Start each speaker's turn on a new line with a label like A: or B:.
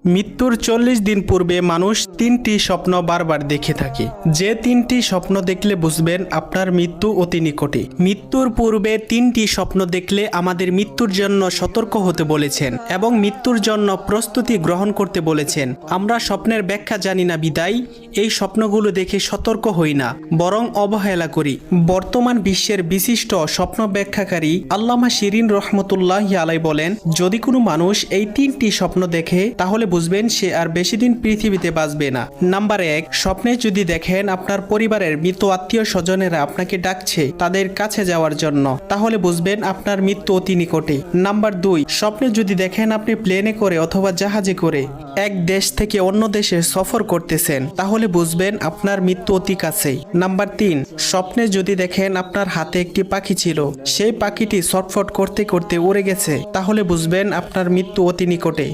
A: মৃত্যুর ৪০ দিন পূর্বে মানুষ ৩টি স্বপ্ন বারবার দেখে থাকে। যে ৩টি স্বপ্ন দেখলে বুঝবেন আপনার মৃত্যু অতি নিকটে। মৃত্যুর পূর্বে ৩টি স্বপ্ন দেখলে আমাদের মৃত্যুর জন্য সতর্ক হতে বলেছেন এবং মৃত্যুর জন্য প্রস্তুতি গ্রহণ করতে বলেছেন। আমরা স্বপ্নের ব্যাখ্যা জানি না বিদায় এই স্বপ্নগুলো দেখে সতর্ক হই না, বরং অবহেলা করি। বর্তমান বিশ্বের বিশিষ্ট স্বপ্ন ব্যাখ্যাকারী আল্লামা শিরিন রহমতুল্লাহি আলাই বলেন, যদি কোনো মানুষ এই ৩টি স্বপ্ন দেখে তাহলে বুঝবেন সে আর বেশি দিন পৃথিবীতে বাঁচবে না। নাম্বার ১, স্বপ্নে যদি দেখেন আপনার পরিবারের মৃত আত্মীয় স্বজনেরা আপনাকে ডাকছে তাদের কাছে যাওয়ার জন্য, তাহলে বুঝবেন আপনার মৃত্যু অতি নিকটে। নাম্বার ২, স্বপ্নে যদি দেখেন আপনি প্লেনে করে অথবা জাহাজে করে এক দেশ থেকে অন্য দেশে সফর করতেছেন, তাহলে বুঝবেন আপনার মৃত্যু অতি কাছেই। নাম্বার ৩, স্বপ্নে যদি দেখেন আপনার হাতে একটি পাখি ছিল, সেই পাখিটি ছটফট করতে করতে উড়ে গেছে, তাহলে বুঝবেন আপনার মৃত্যু অতি নিকটে।